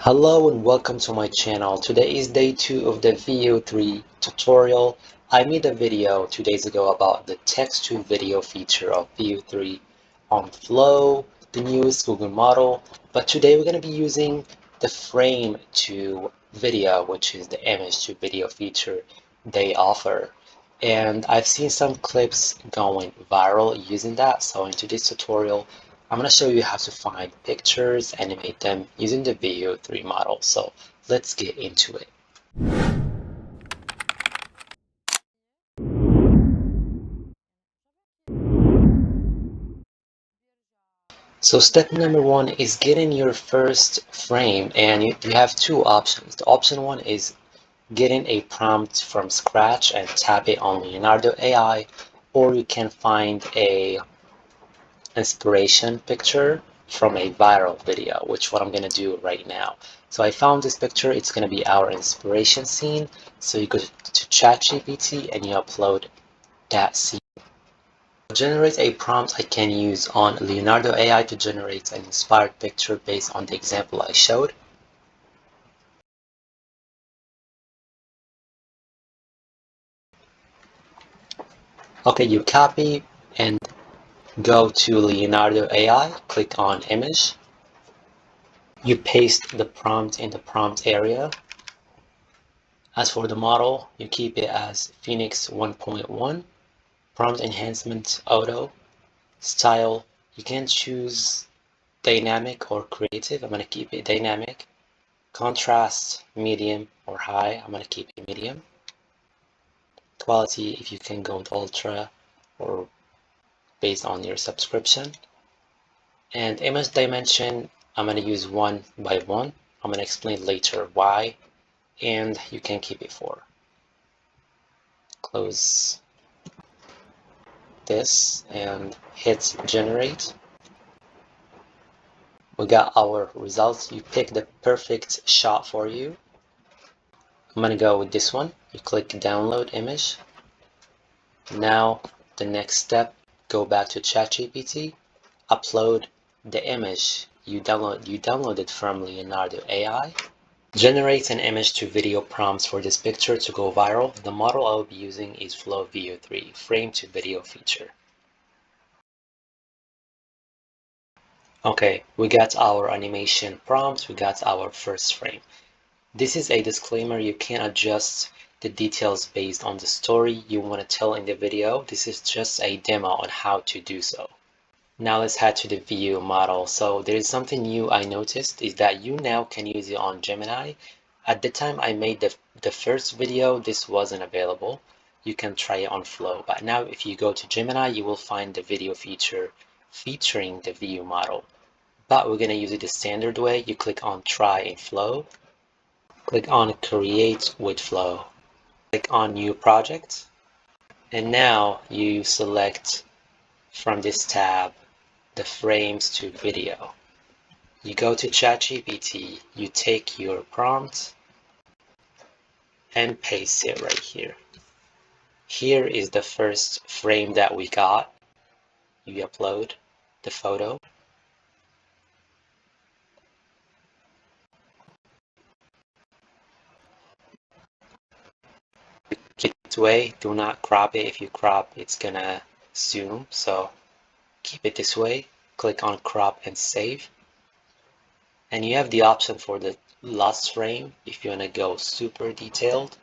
Hello and welcome to my channel. Today is day 2 of the Veo3 tutorial. I made a video 2 days ago about the text to video feature of Veo3 on Flow, the newest Google model, but today we're going to be using the frame to video, which is the image to video feature they offer. And I've seen some clips going viral using that, so in today's tutorial I'm going to show you how to find pictures, animate them using the Veo3 model. So let's get into it. So step number 1 is getting your first frame, and you have two options. The option 1 is getting a prompt from scratch and tap it on Leonardo AI, or you can find a inspiration picture from a viral video, which what I'm going to do right now. So I found this picture. It's going to be our inspiration scene. So you go to ChatGPT and you upload that scene. Generate a prompt I can use on Leonardo AI to generate an inspired picture based on the example I showed. Okay, you copy and go to Leonardo AI, click on image. You paste the prompt in the prompt area. As for the model, you keep it as Phoenix 1.1, prompt enhancement auto, style, you can choose dynamic or creative. I'm going to keep it dynamic. Contrast, medium or high. I'm going to keep it medium. Quality, if you can go with ultra or based on your subscription. And image dimension, I'm going to use 1 by 1. I'm going to explain later why, and you can keep it 4. Close this and hit generate. We got our results. You pick the perfect shot for you. I'm gonna go with this one. You click download image. Now the next step, go back to ChatGPT, upload the image you downloaded from Leonardo AI. Generate an image to video prompts for this picture to go viral. The model I'll be using is Flow Veo3 frame to video feature. Okay, we got our animation prompt, we got our first frame. This is a disclaimer, you can adjust the details based on the story you want to tell in the video. This is just a demo on how to do so. Now let's head to the Veo model. So there is something new I noticed is that you now can use it on Gemini. At the time I made the first video, this wasn't available. You can try it on Flow, but now if you go to Gemini, you will find the video feature featuring the Veo model. But we're going to use it the standard way. You click on Try in Flow, click on Create with Flow, click on New Project, and now you select from this tab the frames to video. You go to ChatGPT, you take your prompt and paste it right here. Here is the first frame that we got. You upload the photo. Keep it way, do not crop it. If you crop, it's gonna zoom, so keep it this way. Click on crop and save. And you have the option for the last frame if you want to go super detailed.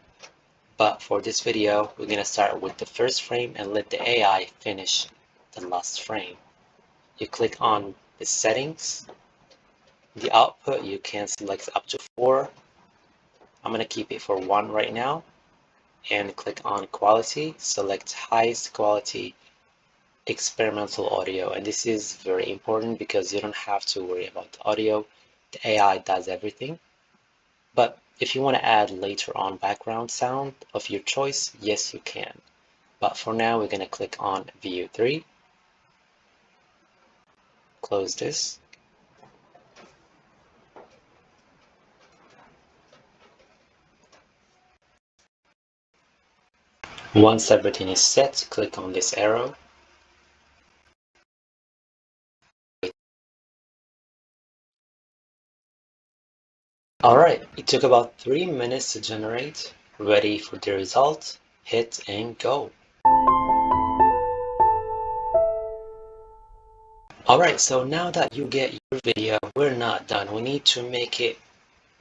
But for this video, we're going to start with the first frame and let the AI finish the last frame. You click on the settings. The output, you can select up to 4. I'm going to keep it for 1 right now. And click on quality, select highest quality experimental audio. And this is very important because you don't have to worry about the audio. The AI does everything. But if you want to add later on background sound of your choice, yes, you can. But for now, we're going to click on Veo3. Close this. Once everything is set, click on this arrow. Alright, it took about 3 minutes to generate. Ready for the result? Hit and go. Alright, so now that you get your video, we're not done. We need to make it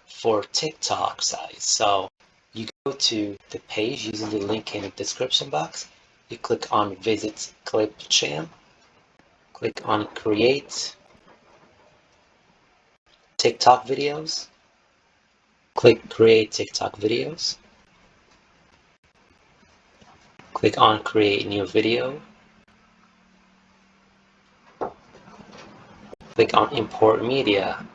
for TikTok size. So you go to the page using the link in the description box. You click on Visit Clip Champ. Click on Create TikTok Videos. Click Create TikTok Videos. Click on Create New Video. Click on Import Media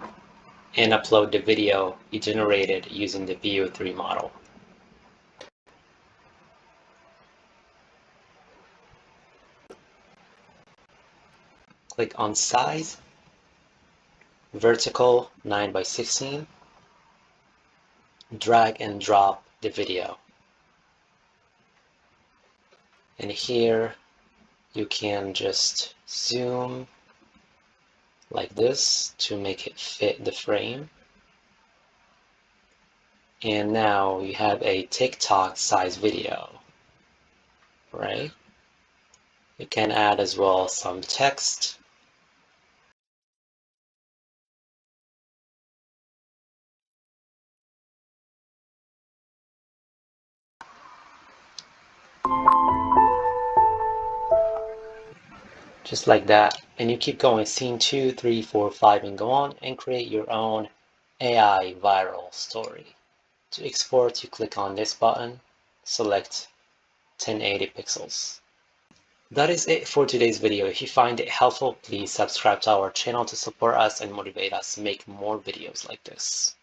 and upload the video you generated using the Veo3 model. Click on Size, Vertical 9:16. Drag and drop the video. And here you can just zoom like this to make it fit the frame. And now you have a TikTok size video, right? You can add as well some text. Just like that. And you keep going, scene 2, 3, 4, 5, and go on and create your own AI viral story. To export, you click on this button, select 1080 pixels. That is it for today's video. If you find it helpful, please subscribe to our channel to support us and motivate us to make more videos like this.